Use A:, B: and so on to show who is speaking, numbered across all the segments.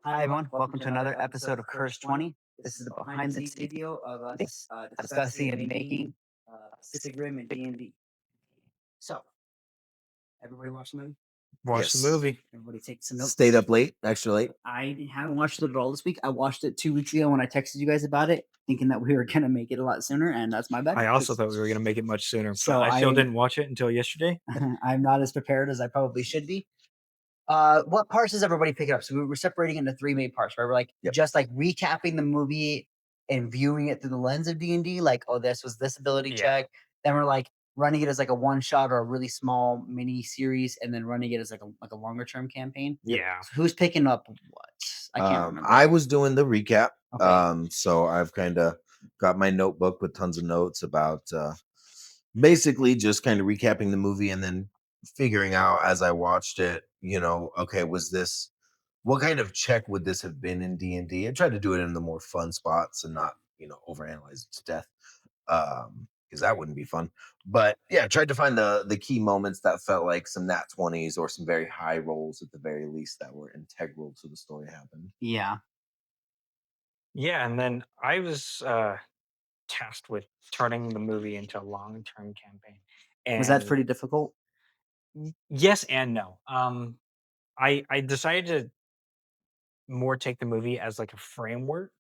A: Hi, everyone. Welcome to another episode of Curse 20. This is the behind the scenes video of us discussing and making pacificrim and D&D. So, everybody watch the movie?
B: Watch the
C: Yes.
B: movie.
A: Everybody take some notes.
C: Stayed up late, extra late.
A: I haven't watched it at all this week. I watched it 2 weeks ago when I texted you guys about it, thinking that we were going to make it a lot sooner, and that's my bad.
B: I also thought we were going to make it much sooner, but
A: So
B: I still
A: I-
B: didn't watch it until yesterday.
A: I'm not as prepared as I probably should be. What parts does everybody pick up? So we're separating into 3 main parts, right? We're like
C: Yep.
A: just like recapping the movie and viewing it through the lens of D&D, like, oh, this was this ability
B: Yeah.
A: check. Then we're like running it as like a one shot or a really small mini series, and then running it as like a longer term campaign.
B: Yeah.
A: So who's picking up what? I can't remember.
C: I was doing the recap.
A: Okay.
C: So I've kind of got my notebook with tons of notes about basically just kind of recapping the movie and then figuring out as I watched it, okay, what kind of check would this have been in D&D? I tried to do it in the more fun spots and not, overanalyze it to death. Because that wouldn't be fun. But yeah, tried to find the key moments that felt like some nat 20s or some very high rolls at the very least that were integral to the story happened.
A: Yeah.
B: Yeah. And then I was tasked with turning the movie into a long term campaign. And
A: Was that pretty difficult?
B: yes and no. I decided to more take the movie as like a framework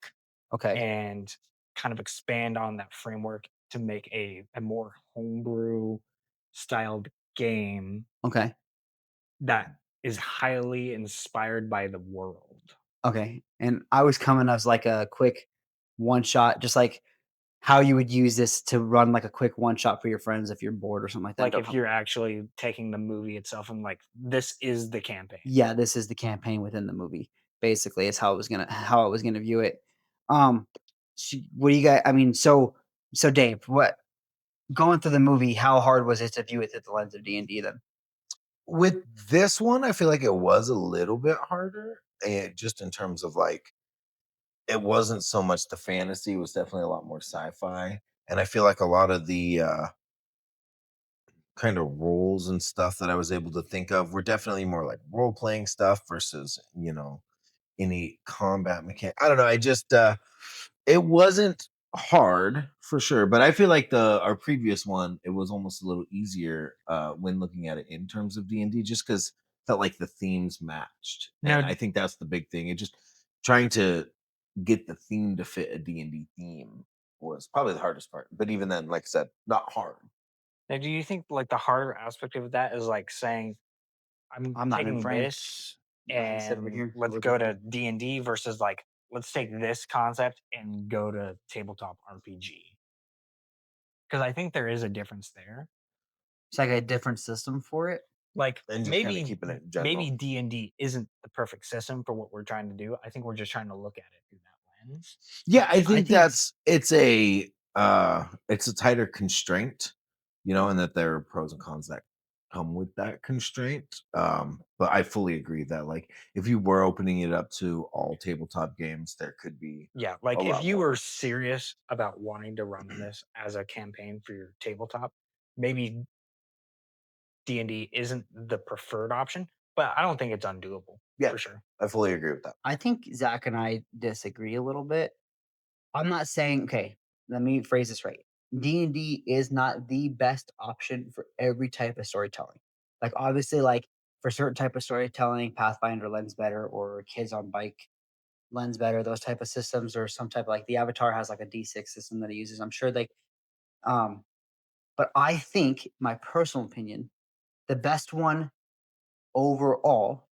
A: Okay.
B: and kind of expand on that framework to make a more homebrew styled game
A: Okay.
B: that is highly inspired by the world.
A: Okay. And I was coming as like a quick one shot, just like how you would use this to run like a quick one shot for your friends if you're bored or something like that.
B: Like
A: Don't
B: if
A: have-
B: you're actually taking the movie itself and like this is the campaign.
A: yeah, this is the campaign within the movie. Basically, is how I was gonna view it. What do you guys? I mean, so Dave, what going through the movie? How hard was it to view it through the lens of D&D then?
C: With this one, I feel like it was a little bit harder. And just in terms of like, it wasn't so much the fantasy, it was definitely a lot more sci-fi. And I feel like a lot of the kind of roles and stuff that I was able to think of were definitely more like role playing stuff versus, any combat mechanic. I don't know. I just it wasn't hard for sure, but I feel like the our previous one, it was almost a little easier when looking at it in terms of D&D just cuz felt like the themes matched.
B: Now-
C: And I think that's the big thing. It just trying to get the theme to fit a D&D theme was probably the hardest part. But even then, like I said, not hard.
B: Now, do you think like the harder aspect of that is like saying I'm
A: not in
B: taking
A: frame. Sit over
B: and
A: here.
B: let's
A: Look
B: go
A: at
B: to D&D versus like let's take this concept and go to tabletop RPG? Because I think there is a difference there.
A: It's like a different system for it.
B: Like
C: And just kinda keeping it general.
B: maybe D&D isn't the perfect system for what we're trying to do. I think we're just trying to look at it through that lens.
C: Yeah, I
A: think-
C: think it's a tighter constraint, and that there are pros and cons that come with that constraint. But I fully agree that like if you were opening it up to all tabletop games, there could be
B: Yeah, like
C: a
B: if
C: lot
B: you
C: more.
B: were serious about wanting to run this as a campaign for your tabletop, maybe D&D isn't the preferred option, but I don't think it's undoable.
C: Yeah.
B: For sure.
C: I fully agree with that.
A: I think Zach and I disagree a little bit. I'm not saying okay. Let me phrase this right. D&D is not the best option for every type of storytelling. Like obviously, like for certain type of storytelling, Pathfinder lends better, or Kids on Bike lends better. Those type of systems, or some type of like the Avatar has like a D6 system that it uses. I'm sure they, um, but I think my personal opinion, the best one overall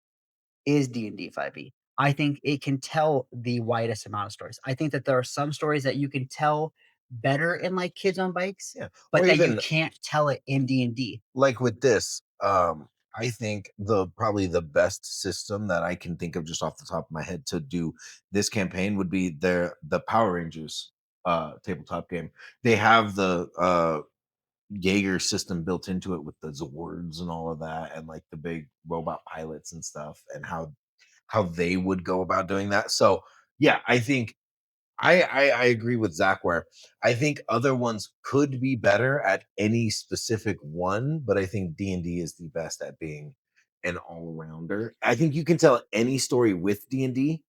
A: is D&D 5e. I think it can tell the widest amount of stories. I think that there are some stories that you can tell better in like Kids on Bikes,
C: Yeah.
A: but
C: Or
A: that you
C: even
A: can't tell it in D&D.
C: like with this, I think probably the best system that I can think of just off the top of my head to do this campaign would be the Power Rangers tabletop game. They have the Jaeger system built into it with the Zords and all of that, and like the big robot pilots and stuff, and how they would go about doing that. So yeah, I think I agree with Zach where I think other ones could be better at any specific one, but I think D&D is the best at being an all-rounder. I think you can tell any story with D&D,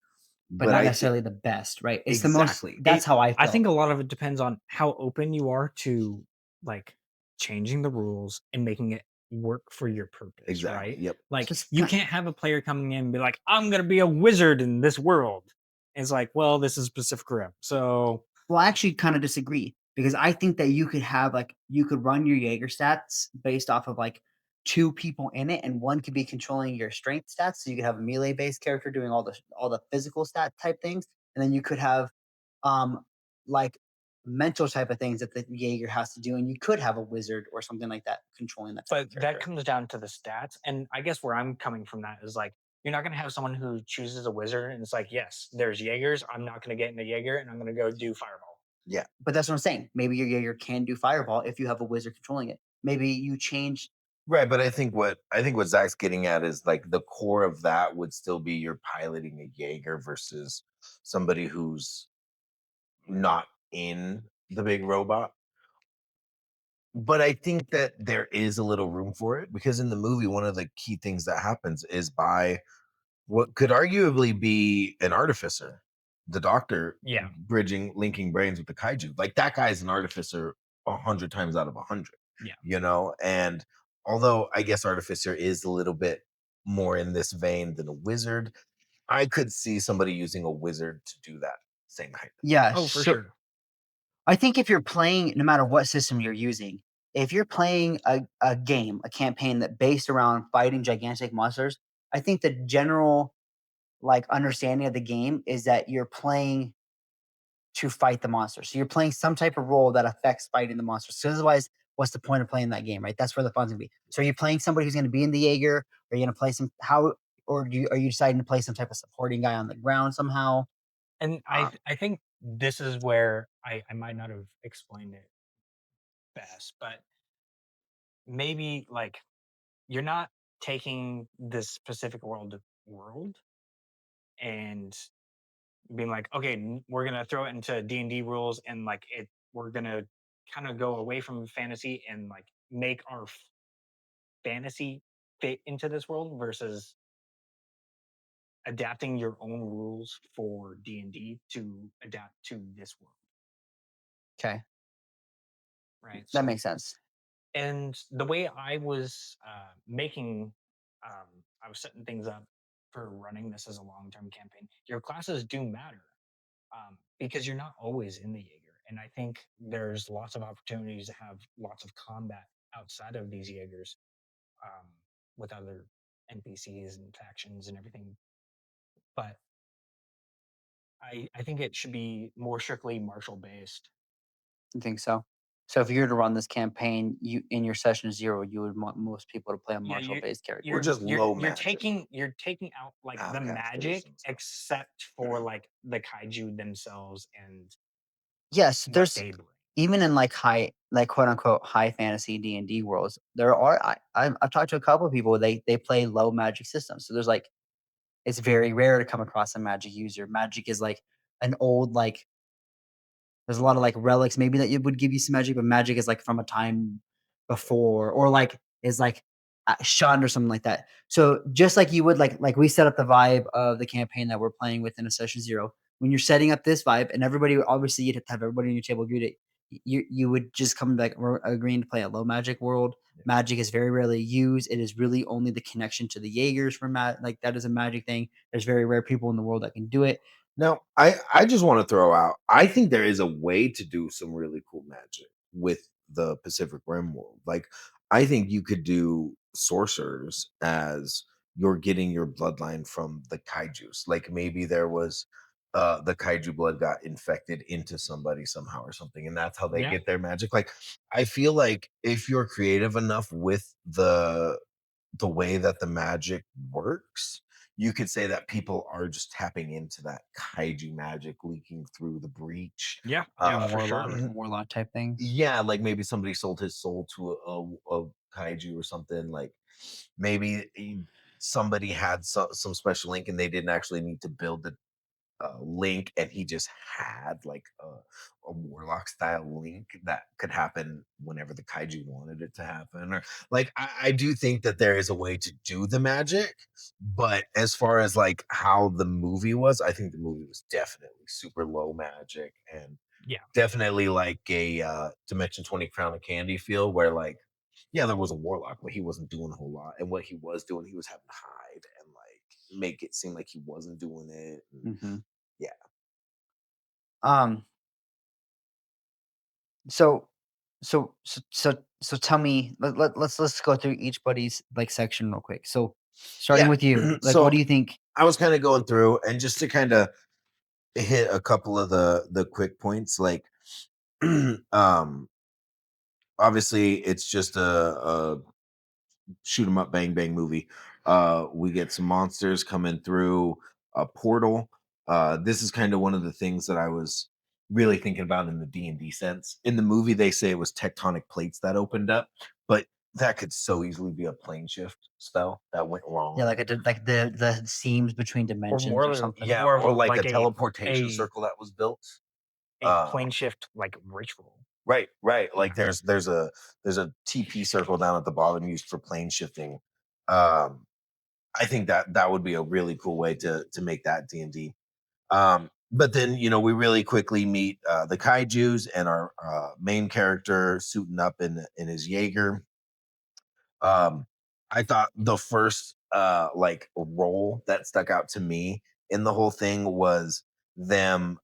A: but
C: But
A: not
C: I think
A: necessarily the best, right? It's the most
C: exactly.
A: that's
B: It
A: how I
B: I
A: feel.
B: think a lot of it depends on how open you are to, like, changing the rules and making it work for your purpose,
C: Exactly.
B: right?
C: Yep.
B: Like,
A: Just
B: you
A: ki
B: can't have a player coming in and be like, "I'm gonna be a wizard in this world." And it's like, "Well, this is Pacific Rim, so."
A: Well, I actually kinda disagree because I think that you could have, like you could run your Jaeger stats based off of, like, 2 people in it, and 1 could be controlling your strength stats, so you could have a melee-based character doing all the physical stat type things, and then you could have, um, like, mental type of things that the Jaeger has to do, and you could have a wizard or something like that controlling that type
B: But
A: of
B: that
A: character.
B: comes down to the stats, and I guess where I'm coming from that is, like, you're not gonna have someone who chooses a wizard and it's like, "Yes, there's Jaegers, I'm not gonna get into Jaeger, and I'm gonna go do Fireball."
C: Yeah.
A: But that's what I'm saying. Maybe your Jaeger can do Fireball if you have a wizard controlling it. Maybe you change
C: Right, but I think what Zach's getting at is like the core of that would still be you're piloting a Jaeger versus somebody who's not in the big robot. But I think that there is a little room for it because in the movie, one of the key things that happens is by what could arguably be an artificer, the doctor
B: Yeah,
C: linking brains with the kaiju. Like that guy's an artificer 100 times out of 100,
B: yeah.
C: And although I guess artificer is a little bit more in this vein than a wizard, I could see somebody using a wizard to do that same height.
A: Yeah,
B: Oh, for
A: so
B: sure.
A: I think if you're playing no matter what system you're using, if you're playing a game, a campaign that based around fighting gigantic monsters, I think the general, like, understanding of the game is that you're playing to fight the monster. So you're playing some type of role that affects fighting the monsters. So otherwise, what's the point of playing that game, right? That's where the fun's gonna be. So are you playing somebody who's gonna be in the Jaeger? Are you gonna play some how or are you deciding to play some type of supporting guy on the ground somehow?
B: And
A: Uh,
B: I think this is where I might not have explained it best, but maybe, like, you're not taking this specific world and being like, "Okay, we're gonna throw it into D&D rules and, like, we're gonna kinda go away from fantasy and, like, make our fantasy fit into this world versus adapting your own rules for D&D to adapt to this world,"
A: okay,
B: right?
A: that
B: So,
A: makes sense.
B: and the way I was I was setting things up for running this as a long-term campaign. Your classes do matter, because you're not always in the Jaeger, and I think there's lots of opportunities to have lots of combat outside of these Jaegers, um, with other NPCs and factions and everything. But I think it should be more strictly martial based.
A: You think so? So if you were to run this campaign, you in your session 0, you would want most people to play a
B: Yeah,
A: martial-based
C: Or
A: character.
C: just low magic.
B: you're taking out, like, the
C: Outcasters
B: magic
C: and stuff.
B: except for, like, the kaiju themselves and
A: Yes,
B: what
A: there's
B: they bring.
A: even in, like, high like, quote, unquote, "high fantasy D&D worlds," there are I've talked to a couple of people, they play low magic systems. So there's, like it's very rare to come across a magic user. Magic is, like, an old, like there's a lot of, like, relics maybe that it would give you some magic, but magic is, like, from a time before or, like, is, like, shunned or something like that. So, just like you would like we set up the vibe of the campaign that we're playing with in a session 0, when you're setting up this vibe and everybody obviously, you'd have to have everybody on your table agree to you would just come back, "We're agreeing to play a low magic world."
C: Yeah.
A: Magic is very rarely used. It is really only the connection to the Jaegers for like, that is a magic thing. There's very rare people in the world that can do it.
C: Now, I just want to throw out, I think there is a way to do some really cool magic with the Pacific Rim world. Like, I think you could do sorcerers as you're getting your bloodline from the kaijus. Like maybe there was the kaiju blood got infected into somebody somehow or something, and that's how they
B: Yeah,
C: get their magic. Like, I feel like if you're creative enough with the way that the magic works, you could say that people are just tapping into that kaiju magic leaking through the breach.
B: yeah, yeah,
A: Yeah,
C: Uh,
B: for
A: warlock
B: sure.
A: warlock type things.
C: yeah, like maybe somebody sold his soul to a kaiju or something. Like maybe somebody had some special link and they didn't actually need to build it Link, and he just had like a warlock style Link that could happen whenever the kaiju wanted it to happen. Or like, I do think that there is a way to do the magic, but as far as like how the movie was, I think the movie was definitely super low magic and
B: Yeah.
C: definitely like a Dimension 20 Crown of Candy feel where like, yeah, there was a warlock, but he wasn't doing a whole lot. And what he was doing, he was having to hide and like make it seem like he wasn't doing it. And
A: Mhm.
C: yeah.
A: Um, so so tell me, let's go through each buddy's, like, section real quick. So, starting
C: Yeah.
A: with you, like, what
C: So
A: do you think?
C: I was kind of going through and just to kind of hit a couple of the quick points, like um obviously it's just a shoot 'em up, bang bang movie. We get some monsters coming through a portal. This is kind of one of the things that I was really thinking about in the D&D sense. In the movie, they say it was tectonic plates that opened up, but that could so easily be a plane shift spell that went
A: Yeah,
C: wrong.
A: like, like the seams between
B: Or
A: dimensions or
B: more
A: something?
C: Yeah,
B: more of
C: or like a
B: like
C: teleportation
B: a
C: circle that was built.
B: a
C: Uh,
B: plane shift like ritual.
C: right, right.
B: Yeah.
C: Like there's a TP circle down at the bottom used for plane shifting. Um, I think that that would be a really cool way to make that D&D. But then we really quickly meet the kaiju's and our main character suiting up in his Jaeger. Um, I thought the first like role that stuck out to me in the whole thing was them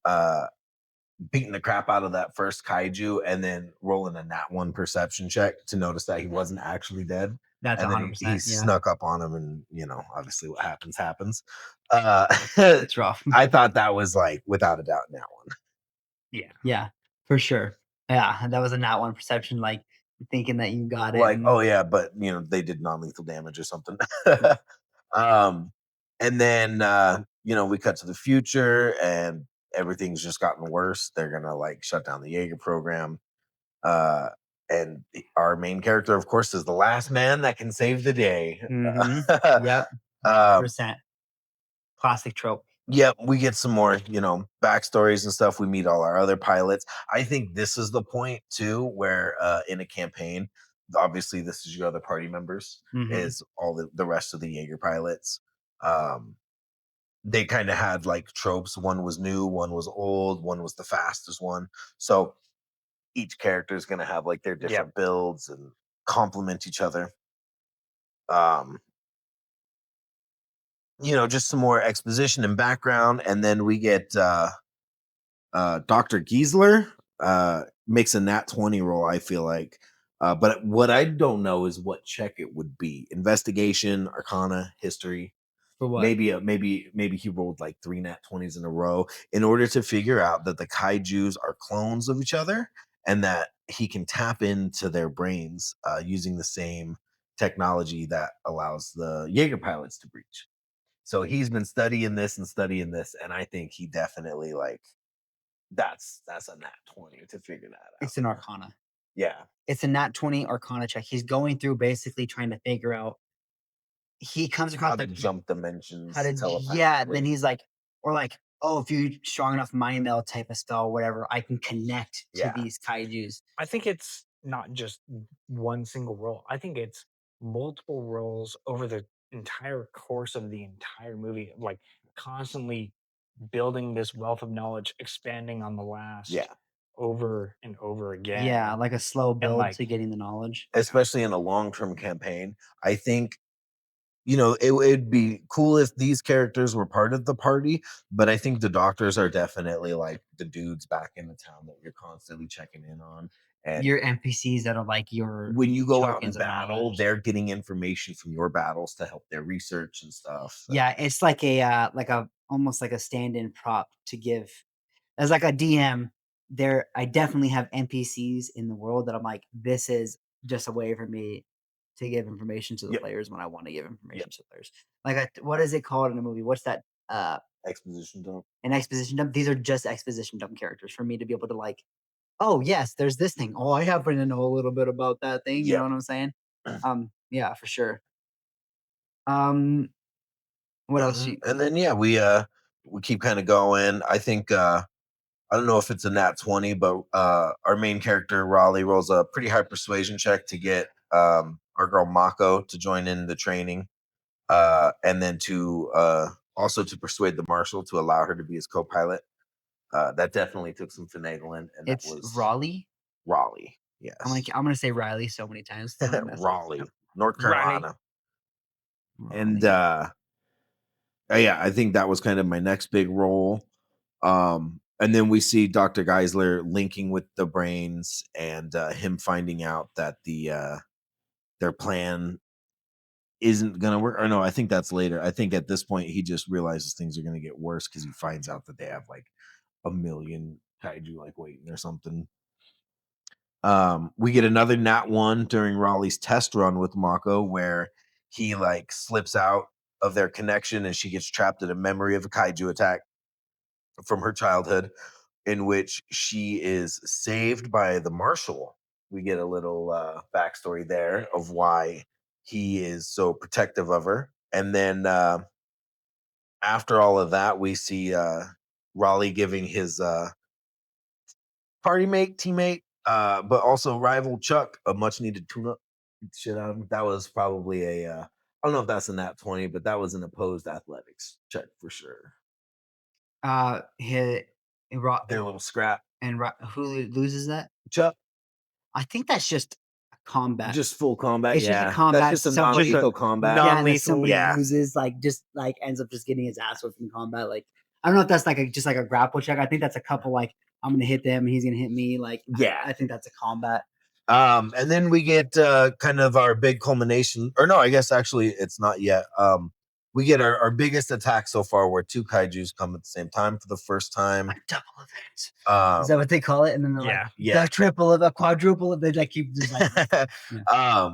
C: beating the crap out of that first kaiju and then rolling a nat one perception check to notice that he wasn't actually dead.
A: That's
C: And then he
A: 100%, yeah.
C: snuck up on him, and obviously what happens happens. Uh,
A: It's rough.
C: I thought that was like without a doubt nat one.
B: Yeah.
A: Yeah, for sure. Yeah, that was a not one perception, like, thinking that you got it
C: Like,
A: and
C: oh yeah, but they did non-lethal damage or something.
A: yeah.
C: um, and then we cut to the future, and everything's just gotten worse. They're gonna like shut down the Jaeger program. Uh, and our main character, of course, is the last man that can save the day.
A: Mhm. Yep,
C: Um,
A: 100%. Classic trope.
C: yep, we get some more, backstories and stuff. We meet all our other pilots. I think this is the point too, where in a campaign, obviously this is your other party members,
A: Mhm.
C: is all the rest of the Jaeger pilots. Um, they kind of had like tropes. One was new, one was old, one was the fastest one. So each character is going to have like their
B: Yep.
C: different builds and complement each other. Um, just some more exposition and background, and then we get Dr. Giesler makes a nat 20 roll, I feel like. But what I don't know is what check it would be. Investigation, Arcana, History.
A: For what?
C: Maybe he rolled like three nat 20s in a row in order to figure out that the kaijus are clones of each other and that he can tap into their brains using the same technology that allows the Jaeger pilots to breach. So he's been studying this, and I think he definitely like that's a nat 20 to figure that out.
A: It's an arcana.
C: Yeah.
A: It's a nat 20 arcana check. He's going through basically trying to figure out he comes across
C: How to
A: the
C: jump
A: how
C: dimensions
A: to yeah, then
C: telepathically.
A: he's like or like, "Oh, if you strong enough mind meld type of spell, whatever, I can connect to
C: Yeah.
A: these kaijus."
B: I think it's not just one single role. I think it's multiple roles over the entire course of the entire movie, like constantly building this wealth of knowledge, expanding on the last
C: Yeah.
B: over and over
A: Yeah,
B: again.
A: like a slow
B: And
A: build
B: like,
A: to getting the knowledge.
C: Especially in a long-term campaign. I think it'd be cool if these characters were part of the party, but I think the doctors are definitely like the dudes back in the town that you're constantly checking in on. And
A: Your NPCs that are like your
C: when you go out
A: tokens
C: and
A: of
C: battle,
A: knowledge.
C: they're getting information from your battles to help their research and stuff. So
A: Yeah, it's like a almost like a stand-in prop to give as like a DM, there I definitely have NPCs in the world that I'm like, this is just a way for me to give information to the
C: yep,
A: players when I want to give
C: yep.
A: information to the players. Like what is it called in a movie? What's that
C: Exposition dump.
A: an exposition dump? These are just exposition dump characters for me to be able to like, oh yes, there's this thing. Oh, I happen to know a little bit about that thing. You know
C: Yep.
A: what I'm saying? Yeah, for sure. Um, what else?
C: And then yeah, we we keep kind of going. I think I don't know if it's a nat 20, but our main character Raleigh rolls a pretty high persuasion check to get our girl Mako to join in the training, and then to also to persuade the marshal to allow her to be his co-pilot. That definitely took some finagling, and that
A: It's
C: was
A: Raleigh.
C: Raleigh.
A: I'm like
C: Yes,
A: I'm gonna say Riley so many times. It's gonna mess up.
C: Raleigh, North
B: Riley.
C: Carolina, and
A: Raleigh.
C: yeah, I think that was kind of my next big role. And then we see Dr. Geisler linking with the brains and him finding out that their plan isn't gonna work. Or no, I think that's later. I think at this point he just realizes things are gonna get worse because he finds out that they have like a million kaiju like waiting or something. We get another nat one during Raleigh's test run with Mako where he like slips out of their connection and she gets trapped in a memory of a kaiju attack from her childhood, in which she is saved by the marshal. We get a little backstory there of why he is so protective of her. And then after all of that, we see Raleigh giving his party mate, teammate, but also rival Chuck a much needed tune up. Shit out of him. That was probably a, I don't know if that's a nat 20, but that was an opposed athletics check for sure.
A: Hit
C: Their little scrap.
A: and who loses that?
C: Chuck,
A: I think that's just a combat.
C: just full combat.
A: It's just a
C: Yeah,
A: combat.
C: that's just a
A: Somebody,
C: non-lethal combat.
A: yeah, and then
B: Non-lethal.
A: somebody
C: Yeah.
A: loses, like just like ends up just getting his ass whipped in combat. Like I don't know if that's like just like a grapple check. I think that's a couple like I'm gonna hit them and he's gonna hit me. Like
C: Yeah.
A: I think that's a combat.
C: And then we get kind of our big culmination, or no, I guess actually it's not yet. We get our biggest attack so far, where two kaijus come at the same time for the first time.
A: A double event. Is that what they call it? And then they're
B: Yeah.
A: like,
C: Yeah.
A: the triple of a quadruple. They like keep just like yeah.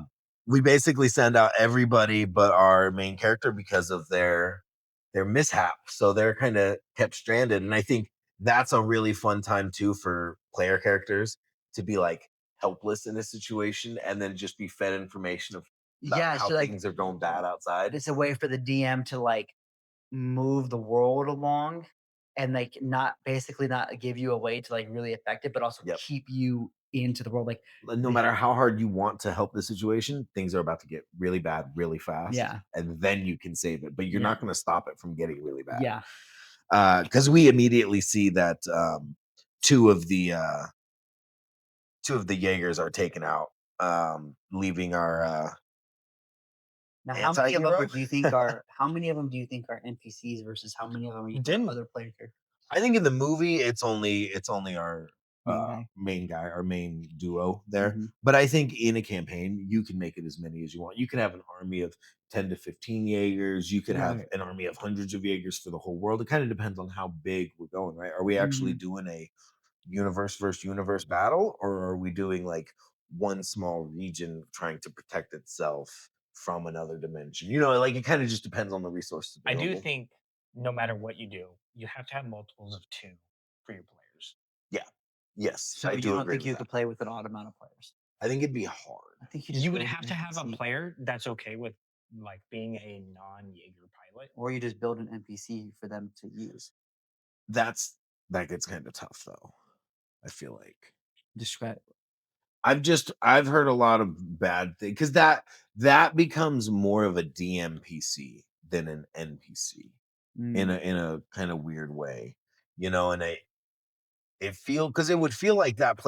C: We basically send out everybody but our main character because of their mishap. So they're kind of kept stranded. And I think that's a really fun time too for player characters to be like helpless in a situation and then just be fed information of about
A: Yeah,
C: how
A: so like
C: things are going bad outside.
A: it's a way for the DM to like move the world along and like not basically not give you a way to like really affect it, but also
C: Yep.
A: keep you into the world. Like
C: No matter how hard you want to help the situation, things are about to get really bad really fast.
A: Yeah.
C: And then you can save it, but you're not going to stop it from getting really bad.
A: yeah,
C: Because we immediately see that two of the Jaegers are taken out, leaving our
A: now how many of them
C: anti-hero.
A: do you think are how many of them do you think are NPCs versus how many of them
B: Didn't-
A: are other player characters?
C: I think in the movie it's only our
A: Main guy.
C: main guy, our main duo there.
A: Mhm.
C: But I think in a campaign you can make it as many as you want. You can have an army of 10 to 15 Jaegers. You could have
A: Right.
C: an army of hundreds of Jaegers for the whole world. It kind of depends on how big we're going, right? Are we actually doing a universe versus universe battle, or are we doing like one small region trying to protect itself from another dimension? Like it kind of just depends on the resources
B: I
C: available.
B: do think no matter what you do, you have to have multiples of 2 for your players.
C: Yeah. Yes.
A: So
C: I
A: you
C: do
A: don't
C: agree
A: think
C: with
A: you
C: that.
A: could play with an odd amount of players?
C: I think it'd be hard.
A: I think you just
B: You would
A: build
B: have
A: an
B: to have a
A: NPC.
B: player that's okay with like being a non-Jaeger pilot.
A: Or you just build an NPC for them to use.
C: That gets kind of tough though. I feel like
A: Describe.
C: I've heard a lot of bad things because that becomes more of a DMPC than an NPC in a kind of weird way, and because it would feel like that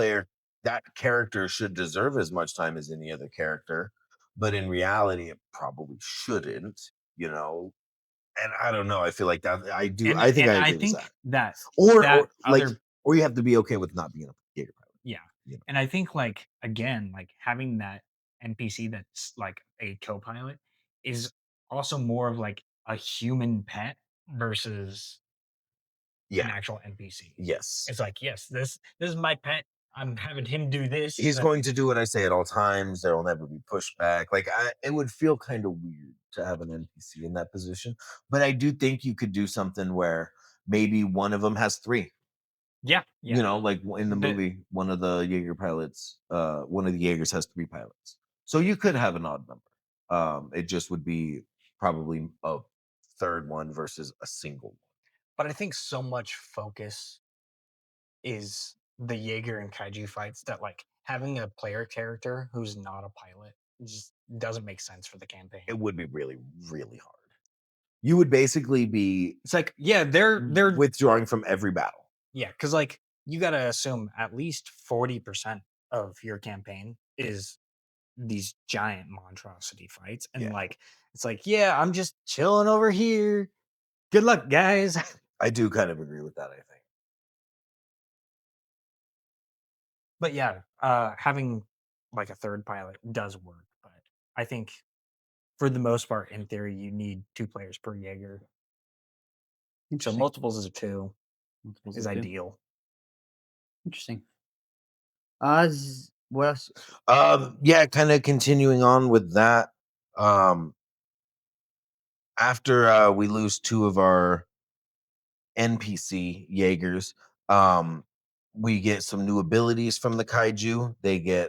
C: character should deserve as much time as any other character, but in reality it probably shouldn't, and I don't know, I feel like that I do
B: And,
C: I think
B: and
C: I
B: I
C: agree with
B: think
C: that.
B: that
C: Or
B: that
C: or like
B: other
C: or you have to be okay with not being a Jaeger pilot.
B: yeah.
C: You know.
B: And I think like again, like having that NPC that's like a co-pilot is also more of like a human pet versus an
C: Yeah.
B: actual NPC.
C: Yes.
B: It's like, yes, this is my pet. I'm having him do this.
C: He's going to do what I say at all times. There will never be pushback. Like it would feel kind of weird to have an NPC in that position. But I do think you could do something where maybe one of them has three.
B: Yeah.
C: Like in the movie, one of the Jaeger pilots, one of the Jaegers has three pilots. So you could have an odd number. It just would be probably a third one versus a single one.
B: but I think so much focus is the Jaeger and kaiju fights that like having a player character who's not a pilot just doesn't make sense for the campaign.
C: It would be really, really hard. You would basically be
B: It's like, yeah, they're
C: withdrawing from every battle.
B: yeah, because like you got to assume at least 40% of your campaign is these giant monstrosity fights, and
C: Yeah.
B: like it's like, yeah, I'm just chilling over here. Good luck, guys.
C: I do kind of agree with that, I think.
B: But yeah, having like a third pilot does work, but I think for the most part, in theory, you need 2 players per Jaeger. So
A: Interesting.
B: multiples of 2
A: Multiples
B: is
A: of two.
B: ideal.
A: Interesting. What else?
C: Yeah, kind of continuing on with that. After we lose 2 of our NPC Jaegers, we get some new abilities from the kaiju. They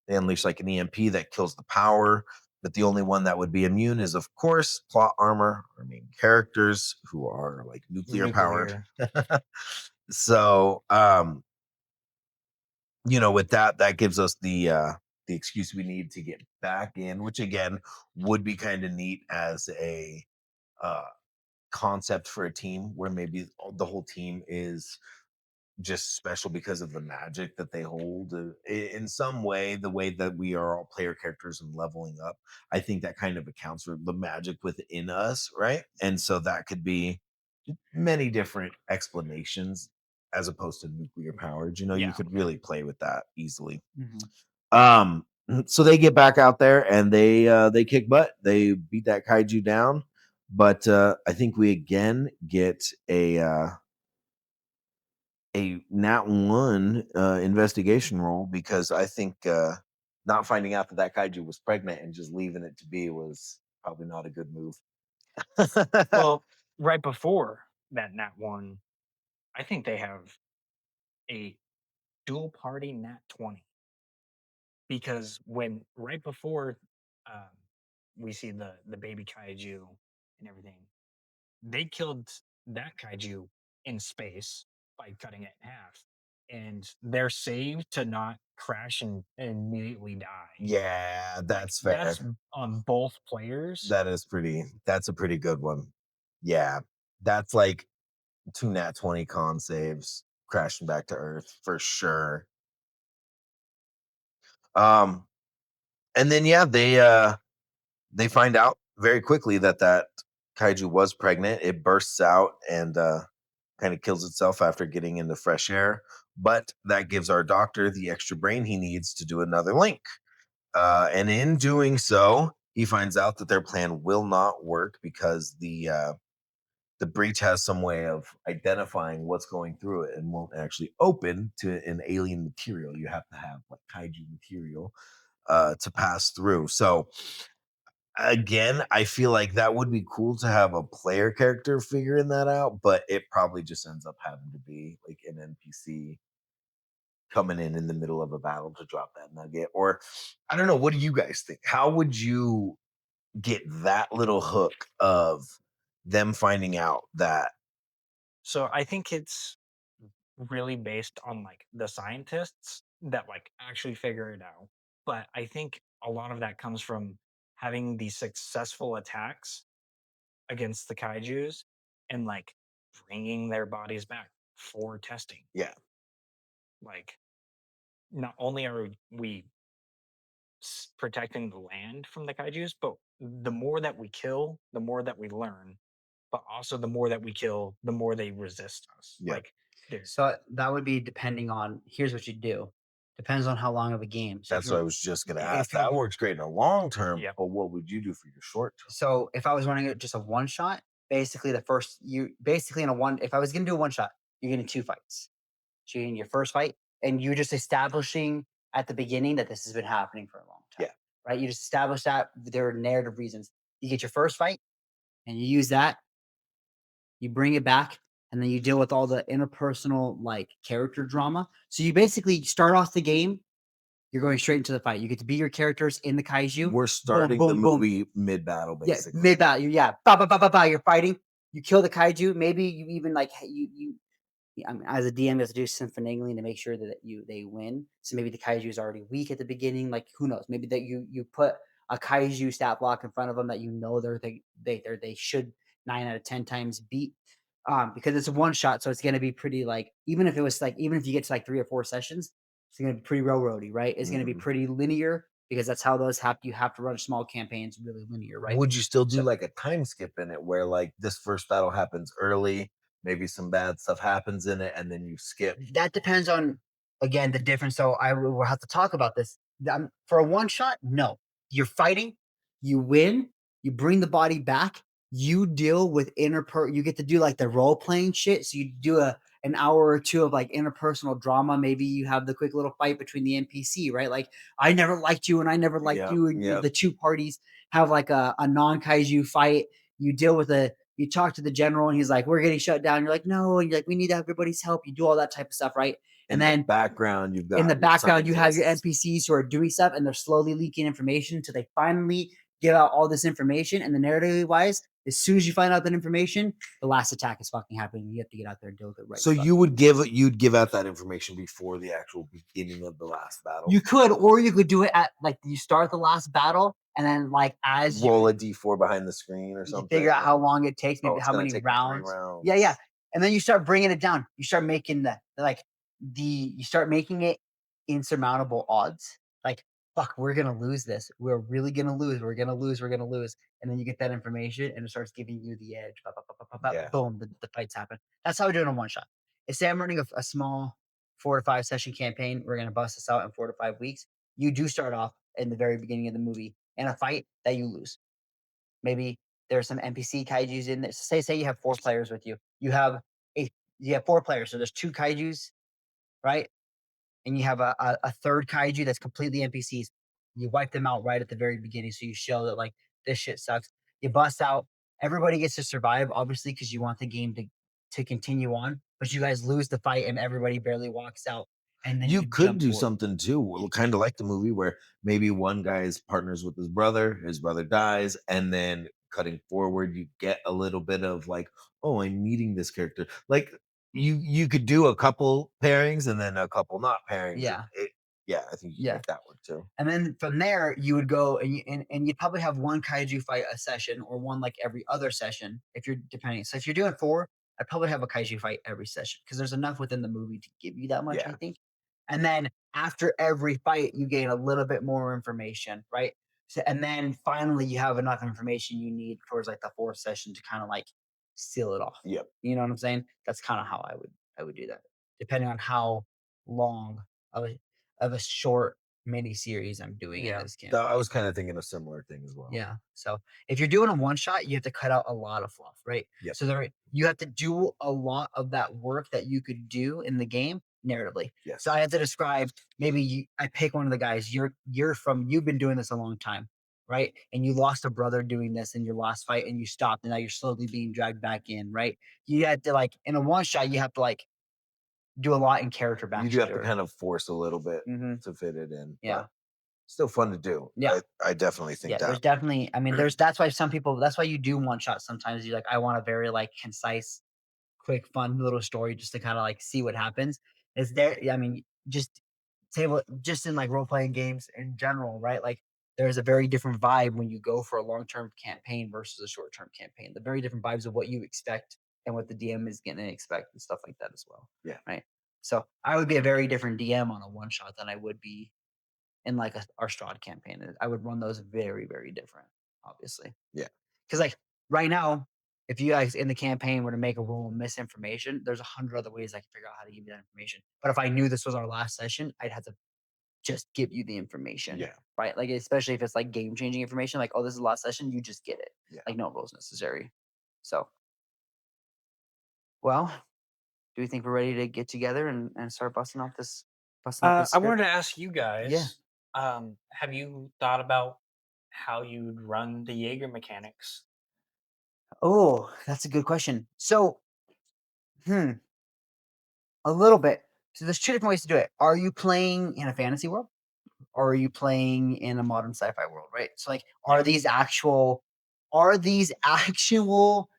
C: unleash like an EMP that kills the power, but the only one that would be immune is of course plot armor, our main characters who are like nuclear powered.
B: Nuclear.
C: So with that gives us the excuse we need to get back in, which again would be kind of neat as a uh concept for a team where maybe the whole team is just special because of the magic that they hold in some way, the way that we are all player characters and leveling up. I think that kind of accounts for the magic within us, right? And so that could be many different explanations as opposed to nuclear powered. You
B: Yeah.
C: could really play with that easily.
A: Mhm.
C: So they get back out there and they kick butt. They beat that kaiju down, but I think we again get a nat one investigation roll, because I think not finding out that kaiju was pregnant and just leaving it to be was probably not a good move.
B: Well, right before that Nat 1, I think they have a dual party Nat 20 because when right before um, we see the baby kaiju and everything, they killed that kaiju in space by cutting it in half, and they're saved to not crash and immediately die.
C: Yeah,
B: Like
C: that's
B: that's
C: fair.
B: on both players.
C: That's a pretty good one. Yeah, that's like 2 nat 20 con saves crashing back to earth for sure. Um, and then yeah, they find out very quickly that kaiju was pregnant. It bursts out and kind of kills itself after getting into fresh air. But that gives our doctor the extra brain he needs to do another link. And in doing so, he finds out that their plan will not work because the breach has some way of identifying what's going through it and won't actually open to an alien material. You have to have like kaiju material to pass through. So again, I feel like that would be cool to have a player character figuring that out, but it probably just ends up having to be like an NPC coming in the middle of a battle to drop that nugget. Or I don't know, what do you guys think? How would you get that little hook of them finding out that
B: So I think it's really based on like the scientists that like actually figure it out. But I think a lot of that comes from having these successful attacks against the kaijus and like bringing their bodies back for testing.
C: yeah,
B: Like, not only are we protecting the land from the kaijus, but the more that we kill, the more that we learn. But also, the more that we kill, the more they resist us.
C: yeah,
B: Like, dude,
A: So that would be depending on. Here's what you do. Depends on how long of a game. So if
C: that's what I
A: you're
C: was just gonna ask.
A: if you
C: That works great in the long term,
B: yeah.
C: but what would you do for your short term?
A: so if I was running it just a one shot, basically the first you basically in a one. If I was gonna do a one shot, you're getting two fights. So you're getting your first fight, and you're just establishing at the beginning that this has been happening for a long time,
C: Yeah,
A: right? You just establish that there are narrative reasons. You get your first fight, and you use that. You bring it back, and then you deal with all the interpersonal like character drama. So you basically start off the game. You're going straight into the fight. You get to be your characters in the kaiju.
C: we're
A: Boom,
C: starting the
A: boom, boom.
C: movie mid battle,
A: Yeah,
C: basically.
A: mid battle. Yeah, ba ba ba ba ba. You're fighting. You kill the kaiju. Maybe you even like you I mean, as a DM, you have to do some finagling to make sure that they win. So maybe the kaiju is already weak at the beginning. Like who knows? Maybe that you put a kaiju stat block in front of them that you know they should 9 out of 10 times beat. Because it's a one shot, so it's gonna be pretty like even if it was like even if you get to like 3 or 4 sessions, it's gonna be pretty railroady, right? It's gonna be
C: Mhm.
A: pretty linear because that's how those have you have to run small campaigns really linear, right?
C: Would you still do
A: So
C: like a time skip in it where like this first battle happens early, maybe some bad stuff happens in it, and then you skip?
A: that depends on again the difference. So I will have to talk about this. For a one shot, no. You're fighting, you win, you bring the body back, you deal with you get to do like the role playing shit. So you do an hour or two of like interpersonal drama. Maybe you have the quick little fight between the NPC, right? Like I never liked you and I never liked
C: Yep,
A: you, and
C: yep.
A: the two parties have like a non kaiju fight. You deal with you talk to the general and he's like, we're getting shut down. You're like, no. And you're like, we need everybody's help. You do all that type of stuff, right? And
C: In the
A: then
C: background, you've
A: in the
C: got
A: background, you have your
C: scientists.
A: NPCs who are doing stuff and they're slowly leaking information until they finally give out all this information. And the narrative wise, as soon as you find out that information, the last attack is fucking happening. You have to get out there and deal with it right
C: So
A: fuck.
C: you'd give out that information before the actual beginning of the last battle.
A: You could, or you could do it at like you start the last battle and then like as you
C: Roll a d4 behind the screen or
A: you
C: something.
A: figure out how long it takes,
C: Oh,
A: maybe
C: it's
A: how
C: gonna
A: many
C: take me 3
A: rounds. Yeah, yeah.
C: rounds.
A: And then you start bringing it down. You start making you start making it insurmountable odds. Like, fuck, we're gonna lose this. We're really gonna lose. We're gonna lose. We're gonna lose. And then you get that information, and it starts giving you the edge. Pop, pop, pop, pop, pop, pop,
C: Yeah.
A: boom, the fights happen. That's how we do it in one shot. Say I'm running a small 4 to 5 session campaign. We're gonna bust this out in 4 to 5 weeks. You do start off in the very beginning of the movie in a fight that you lose. Maybe there's some NPC kaijus in there. Say you have 4 players with you. A you have 4 players, so there's 2 kaijus, right? And you have a third kaiju that's completely NPCs. You wipe them out right at the very beginning, so you show that like this shit sucks. You bust out. Everybody gets to survive, obviously, because you want the game to continue on. But you guys lose the fight, and everybody barely walks out, and then
C: You
A: you
C: could
A: jump
C: do
A: forward.
C: something too, kind of like the movie where maybe one guy's partners with his brother dies, and then cutting forward, you get a little bit of like, oh, I'm meeting this character. Like you could do a couple pairings and then a couple not pairings.
A: Yeah,
C: Yeah, I think you can
A: yeah.
C: make that work too.
A: And then from there, you would go and you'd probably have one kaiju fight a session or one like every other session if you're depending. So if you're doing 4, I'd probably have a kaiju fight every session because there's enough within the movie to give you that much, I
C: Yeah,
A: think. And then after every fight, you gain a little bit more information, right? So, and then finally, you have enough information you need towards like the 4th session to kind of like seal it off.
C: yep,
A: You know what I'm saying? That's kind of how I would do that, depending on how long of a short mini series I'm doing in
B: Yeah.
A: this
C: I
A: campaign.
C: was kind of thinking a similar thing as well.
A: Yeah. So if you're doing a one shot, you have to cut out a lot of fluff, right?
C: Yep.
A: So you have to do a lot of that work that you could do in the game narratively.
C: Yes.
A: So I have to describe I pick one of the guys. You've been doing this a long time, right? And you lost a brother doing this in your last fight and you stopped and now you're slowly being dragged back in, right? You had to like in a one shot, you have to like do a lot in character
C: You do have to
A: backstory.
C: kind of force a little bit
A: Hmm.
C: to fit it in,
A: Yeah.
C: but still fun to do.
A: Yeah.
C: I definitely think
A: Yeah,
C: that.
A: there's definitely I mean, that's why that's why you do one shot sometimes. You're like, I want a very like concise, quick, fun little story just to kind of like see what happens. Is there I mean, just in like role playing games in general, right? Like there's a very different vibe when you go for a long term campaign versus a short term campaign. The very different vibes of what you expect and what the DM is gonna expect and stuff like that as well.
C: Yeah.
A: Right. So I would be a very different DM on a one shot than I would be in like our Strahd campaign. I would run those very, very different, obviously.
C: Yeah.
A: Because like right now, if you guys in the campaign were to make a roll and misinformation, there's 100 other ways I can figure out how to give you that information. But if I knew this was our last session, I'd have to just give you the information.
C: Yeah.
A: Right. Like especially if it's like game changing information, like, oh, this is the last session, you just get it.
C: Yeah.
A: Like no rules necessary. So well, do we think we're ready to get together and start busting out this
B: I wanted
A: script?
B: to ask you
A: Yeah.
B: guys, have you thought about how you'd run the Jaeger mechanics?
A: Oh, that's a good question. So hmm. A little bit. So there's 2 different ways to do it. Are you playing in a fantasy world or are you playing in a modern sci-fi world, right? So like
B: Yeah.
A: are these actual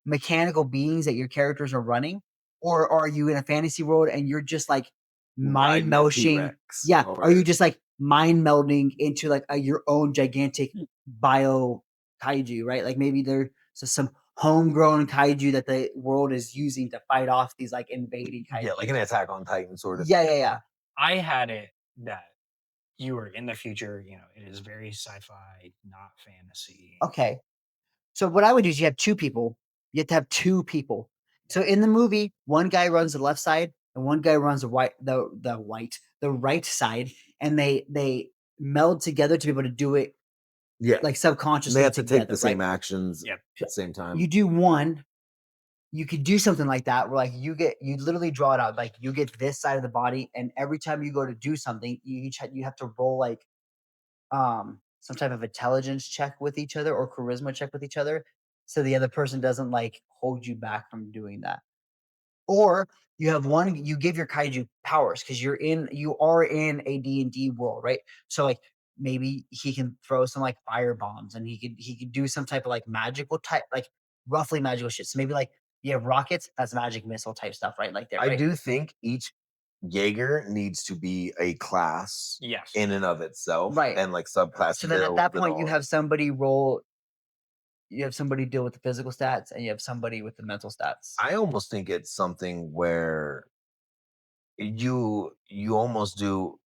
A: mechanical beings that your characters are running, or are you in a fantasy world and you're just like mind
C: Riding that
A: melting?
C: T-Rex
A: Yeah, are you
C: over.
A: just like mind melding into like your own gigantic bio kaiju, right? Like maybe there's some homegrown kaiju that the world is using to fight off these like invading kaiju.
C: Yeah, like an Attack on Titan sort of.
A: Yeah.
B: I had it that you were in the future. It is very sci-fi, not fantasy.
A: Okay. So what I would do is you have two people. You have to have two people. So in the movie, one guy runs the left side and one guy runs the right side, and they meld together to be able to do it
C: Yeah,
A: like
C: they
A: subconsciously
C: have to take
A: together,
C: the same
A: right?
C: actions
B: Yep.
C: at the same time.
A: You do one, you could do something like that where like you literally draw it out. Like you get this side of the body, and every time you go to do something, you have to roll like some type of intelligence check with each other or charisma check with each other, so the other person doesn't like hold you back from doing that. Or you give your kaiju powers because you are in a D&D world, right? So like maybe he can throw some like fire bombs, and he could do some type of like magical type, like roughly magical shit. So maybe like you have rockets, that's magic missile type stuff, right? Like there,
C: I
A: right?
C: do think each Jaeger needs to be a class
B: Yes.
C: in and of itself,
A: Right.
C: and like subclasses.
A: So then at that point you
C: on.
A: have somebody deal with the physical stats and you have somebody with the mental stats.
C: I almost think it's something where you almost do,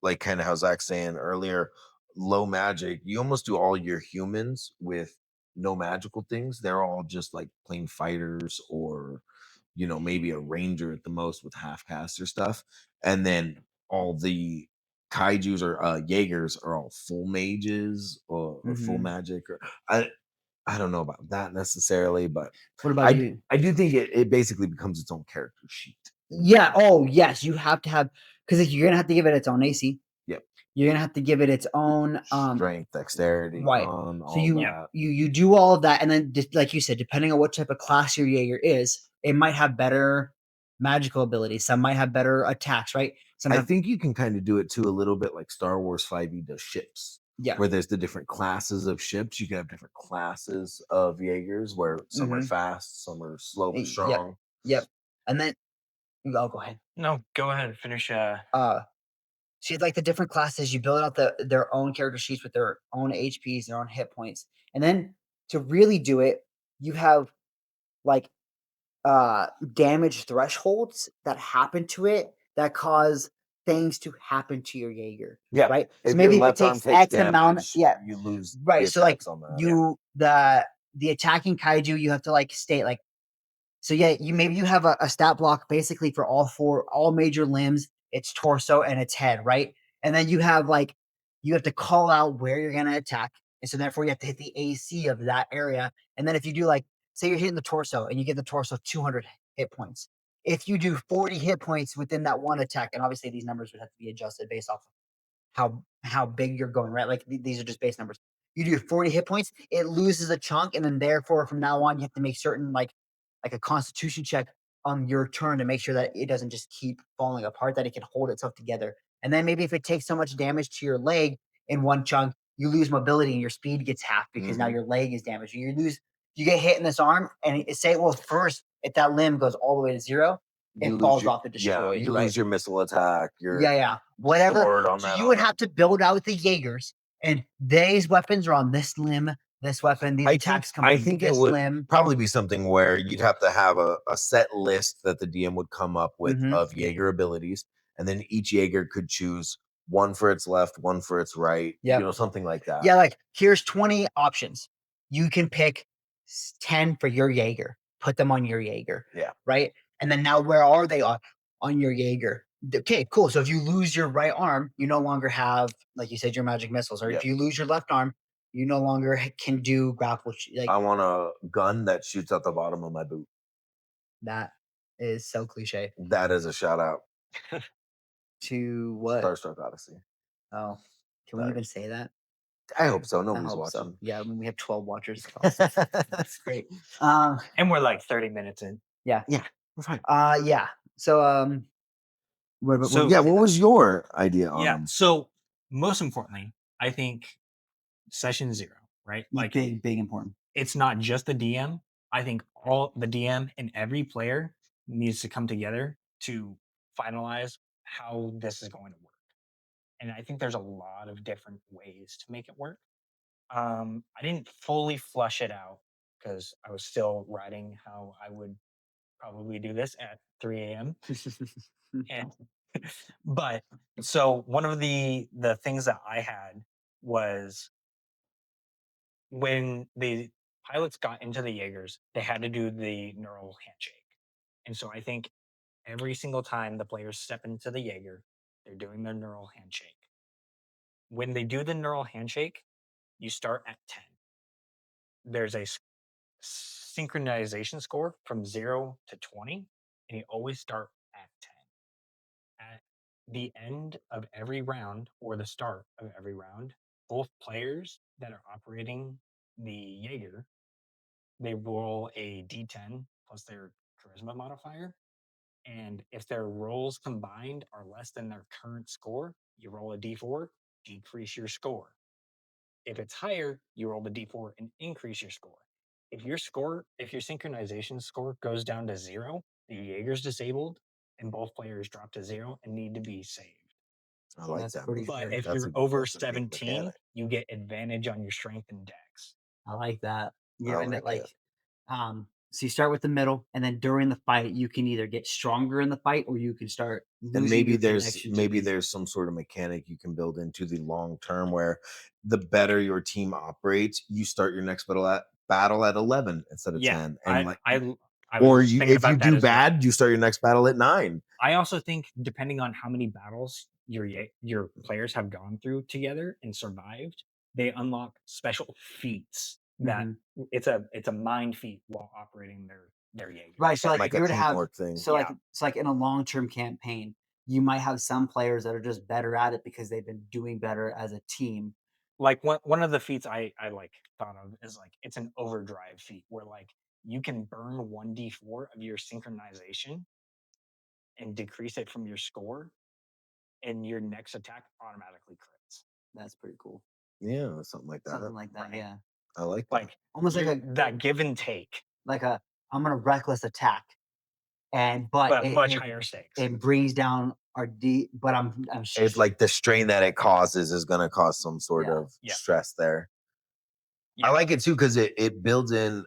C: like kind of how Zach's saying earlier, low magic. You almost do all your humans with no magical things. They're all just like plain fighters, or maybe a ranger at the most with half caster stuff. And then all the kaijus or jaegers are all full mages, or full
A: Mhm.
C: magic, or I don't know about that necessarily, but
A: What about
C: I
A: you?
C: I do think it basically becomes its own character sheet.
A: Yeah. Oh, yes. You have to have, because you're gonna have to give it its own AC.
C: Yep.
A: You're gonna have to give it its own
C: Strength, dexterity,
A: right. So
C: all
A: you
C: that.
A: you do all of that, and then like you said, depending on what type of class your Jaeger is, it might have better magical abilities. Some might have better attacks, right? Some
C: I
A: have
C: think you can kind of do it too a little bit like Star Wars 5e does ships,
A: yeah.
C: where there's the different classes of ships. You can have different classes of Jaegers, where some are
A: Mhm.
C: fast, some are slow but
A: Yep.
C: strong.
A: Yep. And then go ahead.
B: No, go ahead. Finish.
A: So you like the different classes, you build out their own character sheets with their own HPs, their own hit points. And then to really do it, you have like damage thresholds that happen to it that cause things to happen to your Jaeger.
C: Yeah.
A: Right. So
C: If your
A: maybe if it
C: left arm
A: takes
C: takes
A: X amount,
C: damage,
A: yeah.
C: you lose the
A: Right. So like
C: attacks on that.
A: the attacking kaiju, you have to like state like, so yeah, you have a stat block basically for all major limbs, its torso and its head, right? And then you have to call out where you're gonna attack, and so therefore you have to hit the AC of that area. And then if you do like, say you're hitting the torso and you get the torso 200 hit points, if you do 40 hit points within that one attack, and obviously these numbers would have to be adjusted based off how big you're going, right? Like these are just base numbers. You do 40 hit points, it loses a chunk, and then therefore from now on you have to make certain like a constitution check on your turn to make sure that it doesn't just keep falling apart, that it can hold itself together. And then maybe if it takes so much damage to your leg in one chunk, you lose mobility and your speed gets half because now
C: Mhm.
A: your leg is damaged. You get hit in this arm, and say, well, first, if that limb goes all the way to zero,
C: You
A: it
C: lose
A: falls
C: your
A: off, it destroys,
C: you
A: right?
C: lose your missile attack, your
A: Yeah. Whatever.
C: sword on
A: So
C: that
A: you would
C: arm.
A: have to build out the Jaegers, and these weapons are on this limb, this weapon, these attacks come
C: I
A: on
C: think it
A: this
C: would
A: limb.
C: probably be something where you'd have to have a set list that the DM would come up with
A: Mhm.
C: of Jaeger abilities, and then each Jaeger could choose one for its left, one for its right,
A: Yep.
C: something like that.
A: Yeah, like here's 20 options. You can pick 10 for your Jaeger. Put them on your Jaeger.
C: Yeah.
A: Right? And then now where are they on your Jaeger? Okay, cool. So if you lose your right arm, you no longer have, like you said, your magic missiles. Or
C: Yep.
A: if you lose your left arm, you no longer can do grapple. Like
C: I want a gun that shoots out the bottom of my boot.
A: that is so cliche.
C: That is a shout out.
A: To what?
C: Starstruck Odyssey.
A: Oh, can we
C: Sorry.
A: even say that?
C: I hope so.
A: I
C: Nobody's
A: hope so.
C: watching.
A: Yeah, I mean, we have 12 watchers. It's awesome. That's great.
B: And we're like 30 minutes in.
A: Yeah.
C: Yeah, we're fine.
A: Yeah. So
B: So-
C: Yeah, what was your idea on
B: Yeah.
C: them?
B: So most importantly, I think session 0, right? Like
A: big important.
B: it's not just the DM, I think all the DM and every player needs to come together to finalize how this is going to work. And I think there's a lot of different ways to make it work. I didn't fully flush it out because I was still writing how I would probably do this at 3 a.m. And but so one of the things that I had was when the pilots got into the Jaegers, they had to do the neural handshake. And so I think every single time the players step into the Jaeger, they're doing their neural handshake. When they do the neural handshake, you start at 10. There's a synchronization score from 0 to 20, and you always start at 10. At the end of every round or the start of every round, both players that are operating the Jaeger, they roll a d10 plus their charisma modifier. And if their rolls combined are less than their current score, you roll a d4, decrease your score. If it's higher, you roll the d4 and increase your score. If your synchronization score goes down to 0, the Jaeger's disabled and both players drop to 0 and need to be saved.
C: I like
A: That's
C: that
A: pretty
B: But
C: mechanic.
A: fair.
B: if you're over
C: That's a neat
B: 17,
C: mechanic.
B: you get advantage on your strength and dex.
A: I like that.
C: I
A: Yeah, and it
C: like it.
A: so you start with the middle, and then during the fight, you can either get stronger in the fight, or you can start
C: And
A: losing your connection to
C: maybe
A: the.
C: there's some sort of mechanic you can build into the long term where the better your team operates, you start your next battle at 11 instead of
B: Yeah,
C: 10. And like,
B: I
C: or
B: was
C: you,
B: thinking
C: if you
B: about that
C: do
B: as well.
C: bad, you start your next battle at 9.
B: I also think depending on how many battles your players have gone through together and survived, they unlock special feats that
A: Mhm.
B: it's a mind feat while operating their Jaeger.
A: Right, so, like, if
C: Like a
A: you were to have
C: teamwork thing.
A: so, like
B: Yeah.
A: so, like, in a long-term campaign, you might have some players that are just better at it because they've been doing better as a team.
B: Like one of the feats I like thought of is like it's an overdrive feat where like you can burn 1d4 of your synchronization and decrease it from your score, and your next attack automatically crits.
A: That's pretty cool.
C: Yeah, something like that.
A: Something like that,
B: Right.
A: yeah.
C: I like that.
B: Like
A: Almost
B: you're that give and take,
A: like a I'm gonna reckless attack, and but
B: but
A: it
B: much
A: it
B: higher stakes.
A: it brings down our D but I'm
C: It's
A: sh
C: like the strain that it causes is going to cause some sort
A: yeah.
C: of
B: Yeah.
C: stress there. I
B: Yeah.
C: like it too because it builds in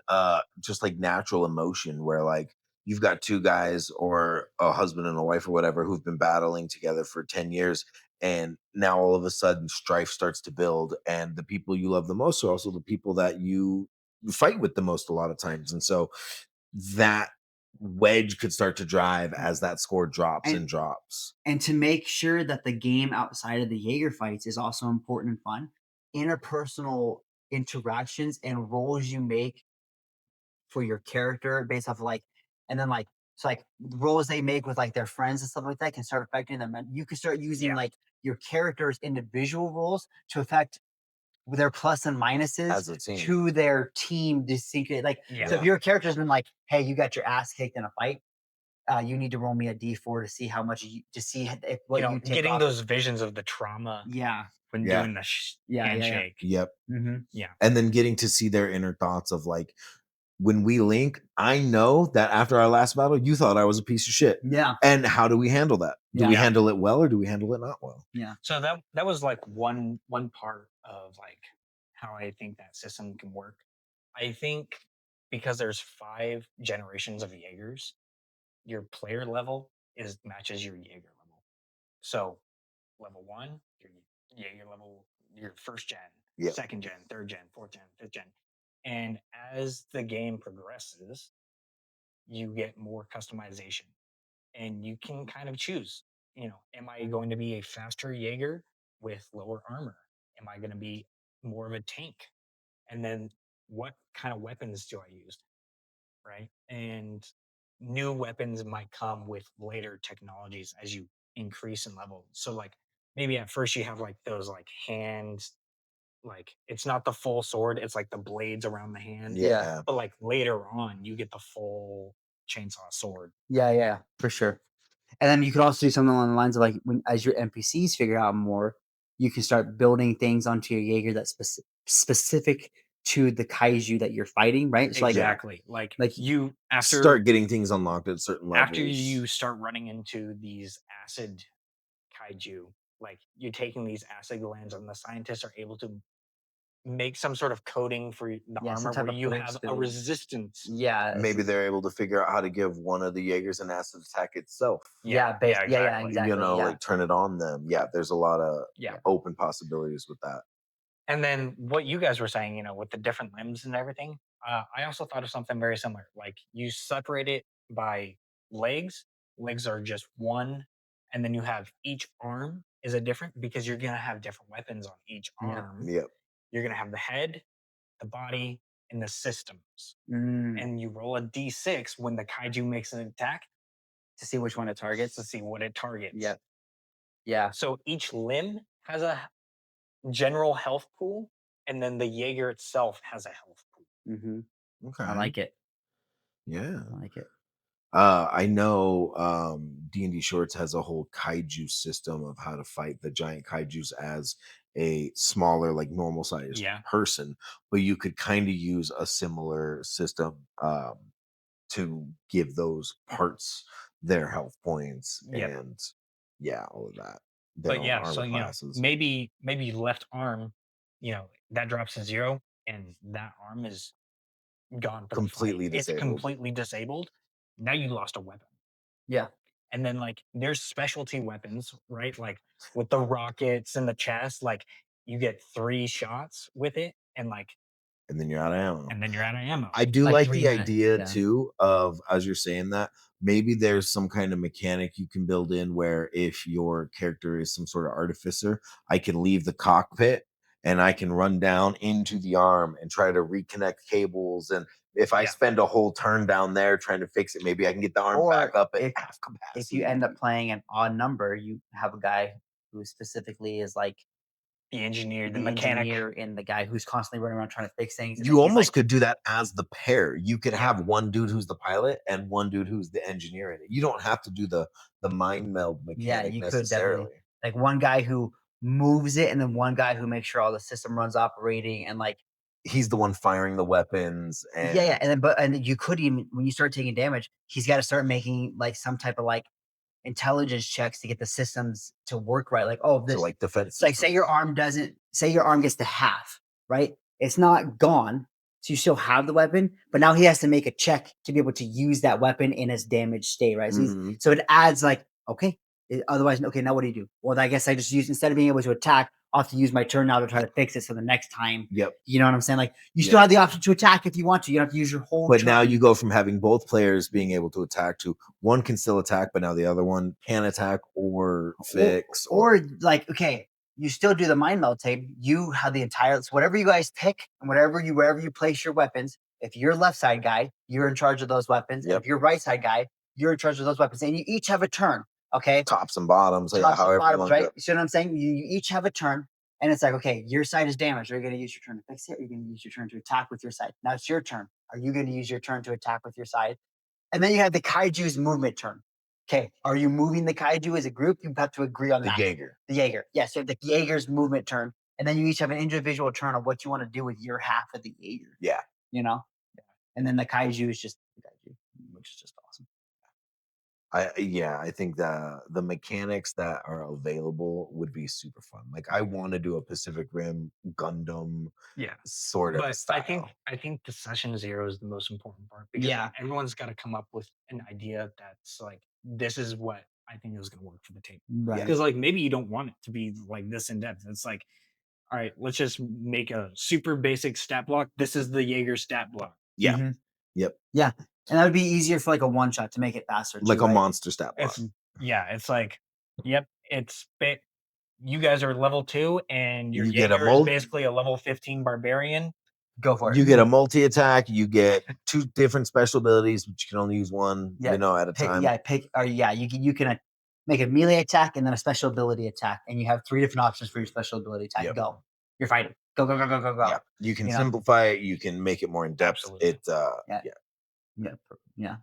C: just like natural emotion where like you've got two guys or a husband and a wife or whatever who've been battling together for 10 years, and now all of a sudden strife starts to build, and the people you love the most are also the people that you fight with the most a lot of times, and so that wedge could start to drive as that score drops
A: And
C: and drops.
A: and to make sure that the game outside of the Jaeger fights is also important and fun, interpersonal interactions and roles you make for your character based off of like and then like so like roles they make with like their friends and stuff like that can start affecting them. And you can start using
B: Yeah.
A: like your character's individual roles to affect their plus and minuses
C: As a team.
A: to their team to sync it. Like so if
B: Yeah.
A: your character's been like, hey, you got your ass kicked in a fight, you need to roll me a D4 to see how much to see if what you take
B: Getting
A: off.
B: those visions of the trauma
A: Yeah.
B: when
C: Yeah.
B: doing the
A: Yeah.
B: handshake.
C: Yep.
A: Mm-hmm.
B: Yeah.
C: And then getting to see their inner thoughts of like, when we link, I know that after our last battle, you thought I was a piece of shit.
A: Yeah.
C: And how do we handle that? Do we
A: Yeah.
C: handle it well or do we handle it not well?
A: Yeah.
B: So that was like one part of like how I think that system can work. I think because there's 5 generations of Jaegers, your player level is matches your Jaeger level. So level 1, your Jaeger level, your first gen,
C: Yep.
B: second gen, third gen, fourth gen, fifth gen. And as the game progresses, you get more customization and you can kind of choose, am I going to be a faster Jaeger with lower armor? Am I going to be more of a tank? And then what kind of weapons do I use? Right. And new weapons might come with later technologies as you increase in level. So, like, maybe at first you have like those like hands, like it's not the full sword, it's like the blades around the hand.
A: Yeah.
C: Yeah.
B: But like later on, you get the full chainsaw sword.
A: Yeah, for sure. And then you could also do something along the lines of like when as your NPCs figure out more, you can start building things onto your Jaeger that specific to the kaiju that you're fighting, right? So
B: Exactly. Like
A: like
B: you
C: Start getting things unlocked at certain levels.
B: after you start running into these acid kaiju, like you're taking these acid glands, and the scientists are able to make some sort of coating for the
A: yeah, some
B: armor
A: type
B: where
A: of
B: you
A: coating
B: have a
A: to
B: resistance.
A: yeah,
C: Maybe they're able to figure out how to give one of the Jaegers an acid attack itself.
A: yeah,
B: Yeah,
A: yeah,
B: exactly.
C: You
A: exactly.
C: know,
A: Yeah.
C: like turn it on them. Yeah, there's a lot of
B: Yeah.
C: open possibilities with that.
B: And then what you guys were saying, with the different limbs and everything, I also thought of something very similar. Like you separate it by legs. Legs are just one, and then you have each arm is a different because you're gonna have different weapons on each
A: Yeah.
B: arm.
C: Yep.
B: You're gonna have the head, the body, and the systems.
A: Mm,
B: And you roll a d6 when the kaiju makes an attack
A: to see which one it targets.
B: to see what it targets.
A: Yep. Yeah.
B: So each limb has a general health pool, and then the Jaeger itself has a health pool.
A: Mm-hmm.
C: Okay.
A: I like it.
C: Yeah.
A: I like it.
C: I know D&D Shorts has a whole kaiju system of how to fight the giant kaijus as a smaller, like normal sized
B: Yeah.
C: person, but you could kind of use a similar system to give those parts their health points
B: Yep.
C: and yeah, all of that. Their
B: But
C: own
B: yeah, so
C: armor classes.
B: maybe left arm, that drops to 0, and that arm is gone for the fight.
C: Completely
B: It's
C: disabled.
B: completely disabled. Now you lost a weapon.
A: Yeah.
B: And then like there's specialty weapons, right? Like with the rockets and the chest, like you get 3 shots with it, and
C: And then you're out of ammo.
B: then you're out of ammo.
C: I do
A: Like
C: like
A: 3
C: the
A: minutes.
C: idea
A: Yeah.
C: too of, as you're saying that, maybe there's some kind of mechanic you can build in where if your character is some sort of artificer, I can leave the cockpit and I can run down into the arm and try to reconnect cables. And if I
B: Yeah.
C: spend a whole turn down there trying to fix it, maybe I can get the arm
A: Or
C: back up at
A: if
C: half capacity.
A: if you end up playing an odd number, you have a guy who specifically is like
B: The engineer, the
A: the
B: mechanic.
A: engineer and the guy who's constantly running around trying to fix things. And
C: You
A: then he's
C: almost
A: like,
C: could do that as the pair. You could
B: Yeah.
C: have one dude who's the pilot and one dude who's the engineer in it. You don't have to do the mind meld
A: yeah,
C: mechanic
A: you could definitely
C: necessarily.
A: like one guy who moves it, and then one guy who makes sure all the system runs operating, and like
C: He's the one firing the weapons and
A: yeah, and then you could even when you start taking damage, he's got to start making like some type of like intelligence checks to get the systems to work right. Like, oh,
C: to
A: this
C: like defense.
A: like say your arm gets to half, right? It's not gone. So you still have the weapon, but now he has to make a check to be able to use that weapon in its damaged state, right?
C: Mhm.
A: So it adds like, okay, otherwise, okay, now what do you do? Well, I guess I just use instead of being able to attack, I'll have to use my turn now to try to fix it. So the next time,
C: Yep.
A: you know what I'm saying? Like you
C: Yep.
A: still have the option to attack if you want to. You don't have to use your whole
C: But
A: turn.
C: now you go from having both players being able to attack to one can still attack, but now the other one can attack or fix
A: or like, okay, you still do the mind meld tape. You have the entire so whatever you guys pick and wherever you place your weapons. If you're left side guy, you're in charge of those weapons. And
C: Yep.
A: if you're right side guy, you're in charge of those weapons. And you each have a turn. Okay.
C: tops and bottoms. Yeah,
A: Tops and
C: however you
A: bottoms,
C: want
A: right?
C: to.
A: You see what I'm saying? You each have a turn. And it's like, okay, your side is damaged. Are you going to use your turn to fix it? Or are you going to use your turn to attack with your side? Now it's your turn. Are you going to use your turn to attack with your side? And then you have the kaiju's movement turn. Okay, are you moving the kaiju as a group? You have to agree on
C: The
A: that.
C: Jaeger.
A: The Jaeger. Yes, you have the Jaeger's movement turn. And then you each have an individual turn on what you want to do with your half of the Jaeger.
C: Yeah.
A: You know? And then the kaiju is just the kaiju, which is just awesome.
C: I think the mechanics that are available would be super fun. Like I want to do a Pacific Rim Gundam
B: Yeah.
C: sort of
B: But
C: style.
B: I think the session 0 is the most important part because
A: Yeah.
B: everyone's got to come up with an idea that's like this is what I think is going to work for the table.
A: Right.
B: Because like maybe you don't want it to be like this in depth. It's like, all right, let's just make a super basic stat block. This is the Jaeger stat block.
C: Yeah.
A: Mhm.
C: Yep.
A: Yeah. And that would be easier for like a one shot to make it faster.
C: Like
A: too,
C: a
A: right?
C: monster stat block.
B: It's like, yep, you guys are level 2 and your
C: You get a
B: Jaeger is basically a level 15 barbarian.
A: Go for it.
C: You get a multi attack. You get 2 different special abilities, but you can only use one,
A: Yeah,
C: at a time.
A: You can make a melee attack and then a special ability attack, and you have 3 different options for your special ability attack.
C: Yep.
A: Go. You're fighting. Go, go, go, go, go, go.
C: Yeah. You can
A: You know?
C: simplify it. You can make it more in depth.
B: Absolutely.
A: Yeah.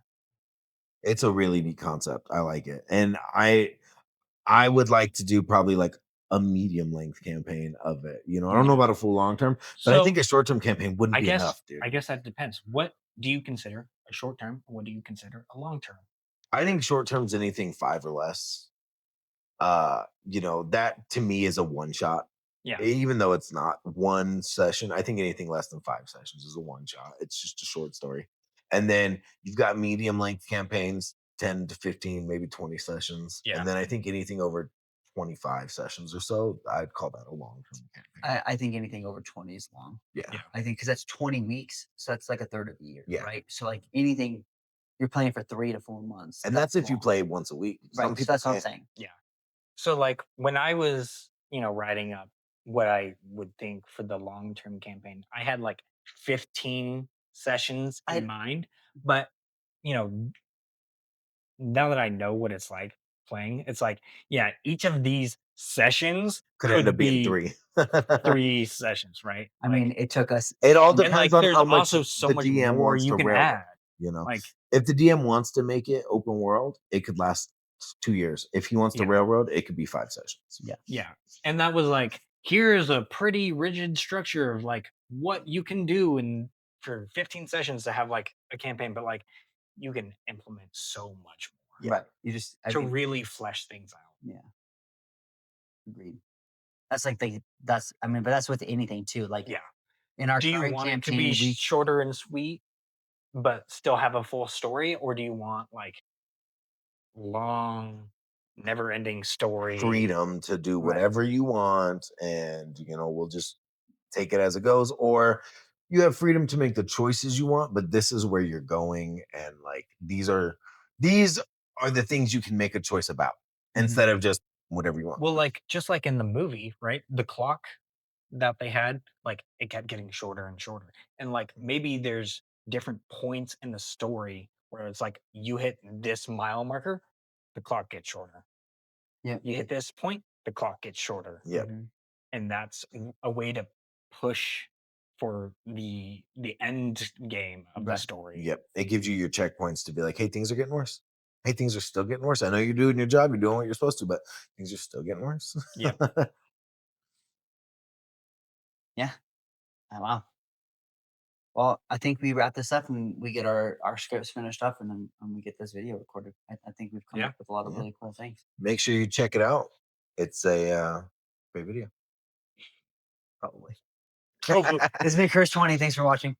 C: It's a really neat concept. I like it, and I would like to do probably like a medium length campaign of it. You know, I don't know
A: Yeah.
C: about a full long term, but I
B: So
C: think a short term campaign wouldn't be enough, dude.
B: I guess that depends. What do you consider a short term? And what do you consider a long term?
C: I think short term's anything 5 or less. You know, that to me is a one shot.
B: Yeah.
C: Even though it's not one session, I think anything less than 5 sessions is a one shot. It's just a short story. And then you've got medium length campaigns, 10 to 15, maybe 20 sessions.
B: Yeah.
C: And then I think anything over 25 sessions or so, I'd call that a long term campaign.
A: I think anything over 20 is long.
C: Yeah.
B: Yeah.
A: I think because that's 20 weeks, so that's like a third of the year,
C: Yeah.
A: right? So like anything you're playing for 3 to 4 months,
C: And that's if you
A: long.
C: play once a week.
A: Right?
C: Some
A: Because
C: people
A: that's what I'm
C: can't.
A: saying.
B: Yeah. So like when I was, writing up what I would think for the long term campaign, I had like 15 sessions in
A: I
B: mind. But, you know, now that I know what it's like playing, it's like, yeah, each of these sessions
C: Could end up
B: could
C: being
B: be
C: 3.
B: 3 sessions, right?
A: I mean, it took us
C: It all
B: And
C: depends
B: like
C: on
B: there's
C: how much
B: also so
C: the
B: much
C: DM
B: more
C: wants
B: you
C: to
B: can
C: railroad.
B: add.
C: You know,
B: Like,
C: if the DM wants to make it open world, it could last 2 years. If he wants to
B: yeah.
C: railroad, it could be 5 sessions.
A: yeah.
B: Yeah. And that was like, here's a pretty rigid structure of like what you can do in for 15 sessions to have like a campaign, but like you can implement so much more
C: Yeah.
A: Right. You just I
B: to
A: think
B: really flesh things out.
A: yeah, agreed. That's like that's I mean, but that's with anything too. Like
B: Yeah.
A: in our
B: Do you
A: current
B: want it to be
A: campaign, we
B: shorter and sweet, but still have a full story? Or do you want like long, never ending story?
C: Freedom to do
A: right.
C: whatever you want, and we'll just take it as it goes. Or you have freedom to make the choices you want, but this is where you're going, and like these are the things you can make a choice about
A: Mhm.
C: instead of just whatever you want.
B: Well, like just like in the movie, right? The clock that they had, like it kept getting shorter and shorter. And like maybe there's different points in the story where it's like you hit this mile marker, the clock gets shorter.
A: Yeah.
B: You hit this point, the clock gets shorter.
C: Yeah.
A: Mhm.
B: And that's a way to push for the end game of the
A: Right.
B: story.
C: Yep. It gives you your checkpoints to be like, hey, things are getting worse. Hey, things are still getting worse. I know you're doing your job, you're doing what you're supposed to, but things are still getting worse.
B: Yeah.
A: Yeah. Oh, wow. Well, I think we wrap this up and we get our scripts finished up and then we get this video recorded. I think we've come
B: Yeah.
A: up with a lot of
C: Yeah.
A: really cool things.
C: Make sure you check it out. It's a great video. Probably.
B: Hopefully.
A: This has been Curse 20. Thanks for watching.